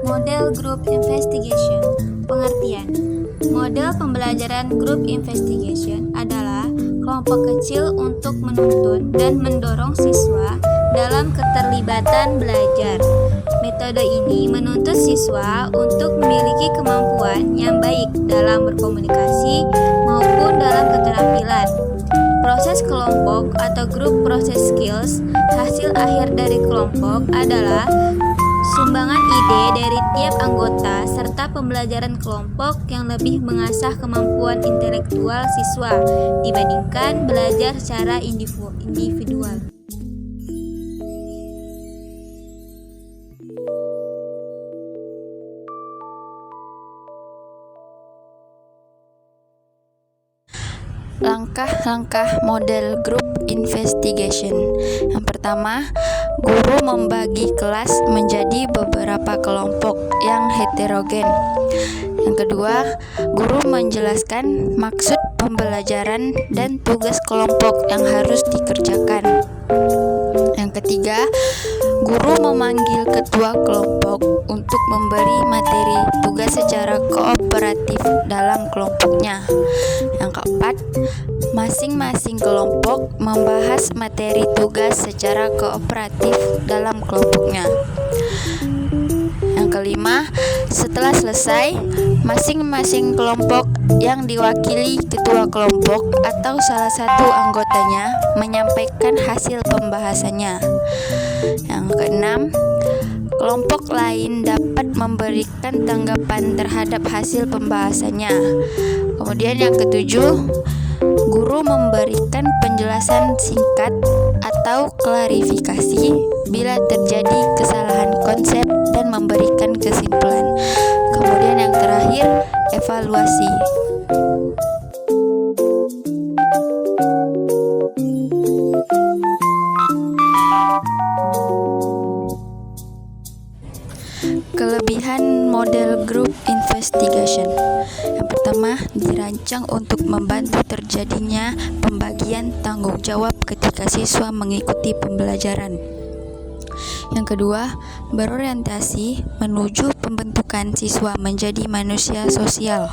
Model Group Investigation. Pengertian. Model pembelajaran Group Investigation adalah kelompok kecil untuk menuntun dan mendorong siswa dalam keterlibatan belajar. Metode ini menuntut siswa untuk memiliki kemampuan yang baik dalam berkomunikasi maupun dalam keterampilan. Proses kelompok atau group process skills, hasil akhir dari kelompok adalah sumbangan ide dari tiap anggota serta pembelajaran kelompok yang lebih mengasah kemampuan intelektual siswa dibandingkan belajar secara individual. Langkah-langkah model group investigation. Yang pertama, guru membagi kelas menjadi beberapa kelompok yang heterogen. Yang kedua, guru menjelaskan maksud pembelajaran dan tugas kelompok yang harus dikerjakan. Yang ketiga, guru memanggil ketua kelompok untuk memberi materi tugas secara kooperatif dalam kelompoknya. Yang keempat, masing-masing kelompok membahas materi tugas secara kooperatif dalam kelompoknya. Yang kelima, setelah selesai, masing-masing kelompok yang diwakili ketua kelompok atau salah satu anggotanya menyampaikan hasil pembahasannya. Yang keenam, kelompok lain dapat memberikan tanggapan terhadap hasil pembahasannya. Kemudian yang ketujuh, guru memberikan penjelasan singkat atau klarifikasi bila terjadi kesalahan konsep dan memberikan kesimpulan. Kemudian yang terakhir, evaluasi. Kelebihan model group investigation. Yang pertama, dirancang untuk membantu terjadinya pembagian tanggung jawab ketika siswa mengikuti pembelajaran. Yang kedua, berorientasi menuju pembentukan siswa menjadi manusia sosial.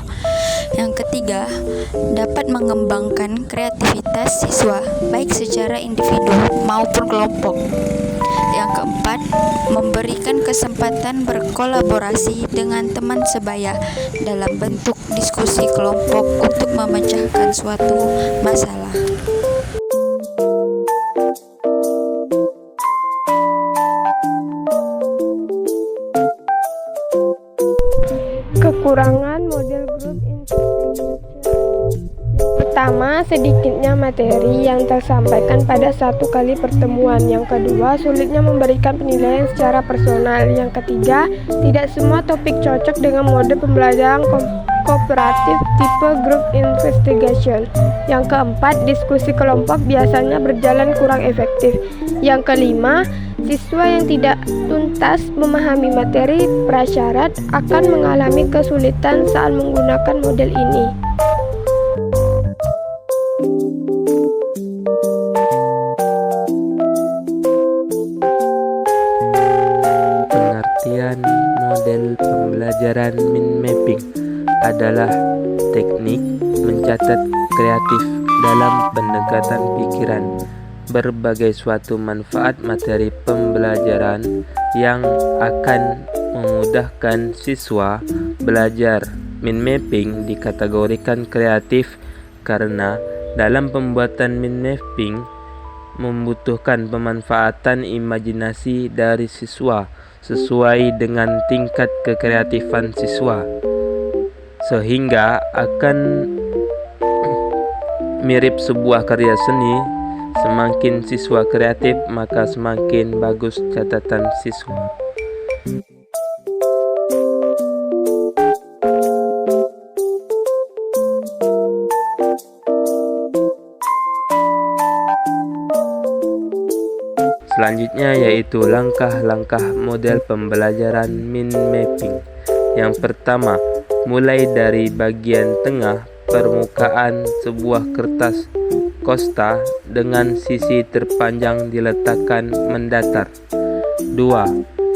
Yang ketiga, dapat mengembangkan kreativitas siswa baik secara individu maupun kelompok. Yang keempat, memberikan kesempatan berkolaborasi dengan teman sebaya dalam bentuk diskusi kelompok untuk memecahkan suatu masalah. Kekurangan model group investigation. Pertama, sedikitnya materi yang tersampaikan pada satu kali pertemuan. Yang kedua, sulitnya memberikan penilaian secara personal. Yang ketiga, tidak semua topik cocok dengan mode pembelajaran kooperatif tipe group investigation. Yang keempat, diskusi kelompok biasanya berjalan kurang efektif. Yang kelima, siswa yang tidak tuntas memahami materi prasyarat akan mengalami kesulitan saat menggunakan model ini. Pengertian model pembelajaran mind mapping adalah teknik mencatat kreatif dalam pendekatan pikiran berbagai suatu manfaat materi pembelajaran yang akan memudahkan siswa belajar. Mind mapping dikategorikan kreatif karena dalam pembuatan mind mapping membutuhkan pemanfaatan imajinasi dari siswa sesuai dengan tingkat kekreatifan siswa, sehingga akan mirip sebuah karya seni. Semakin siswa kreatif, maka semakin bagus catatan siswa. Selanjutnya yaitu langkah-langkah model pembelajaran mind mapping. Yang pertama, mulai dari bagian tengah permukaan sebuah kertas kosta dengan sisi terpanjang diletakkan mendatar. 2.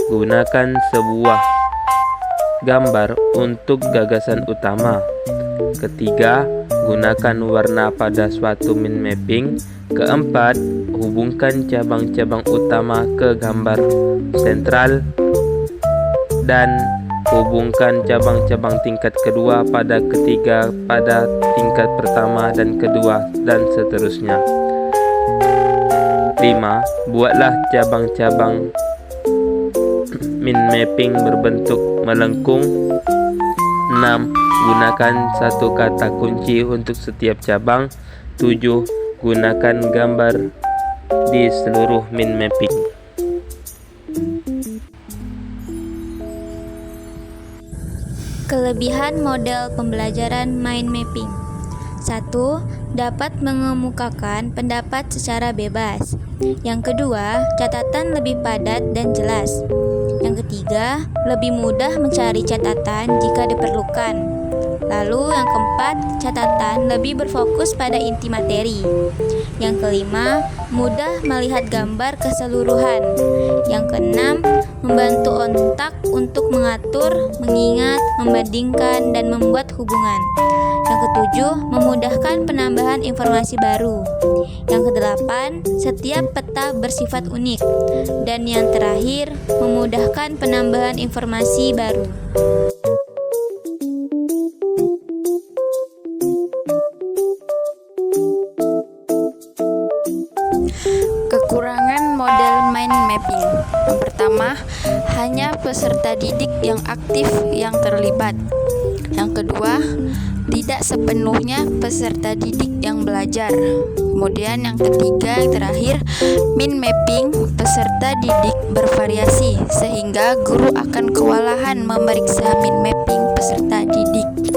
Gunakan sebuah gambar untuk gagasan utama. Ketiga, gunakan warna pada suatu mind mapping. Keempat, hubungkan cabang-cabang utama ke gambar sentral dan hubungkan cabang-cabang tingkat kedua pada ketiga pada tingkat pertama dan kedua, dan seterusnya. 5. Buatlah cabang-cabang mind mapping berbentuk melengkung. 6. Gunakan satu kata kunci untuk setiap cabang. 7. Gunakan gambar di seluruh mind mapping. Kelebihan model pembelajaran mind mapping. 1. Dapat mengemukakan pendapat secara bebas. Yang kedua, catatan lebih padat dan jelas. Yang ketiga, lebih mudah mencari catatan jika diperlukan. Lalu yang keempat, catatan lebih berfokus pada inti materi. Yang kelima, mudah melihat gambar keseluruhan. Yang keenam, membantu otak untuk mengatur, mengingat, membandingkan, dan membuat hubungan. Yang ketujuh, memudahkan penambahan informasi baru. Yang kedelapan, setiap peta bersifat unik. Dan yang terakhir, memudahkan penambahan informasi baru. Kekurangan model mind mapping. Yang pertama, hanya peserta didik yang aktif yang terlibat. Yang kedua, tidak sepenuhnya peserta didik yang belajar. Kemudian yang ketiga, yang terakhir, mind mapping peserta didik bervariasi sehingga guru akan kewalahan memeriksa mind mapping peserta didik.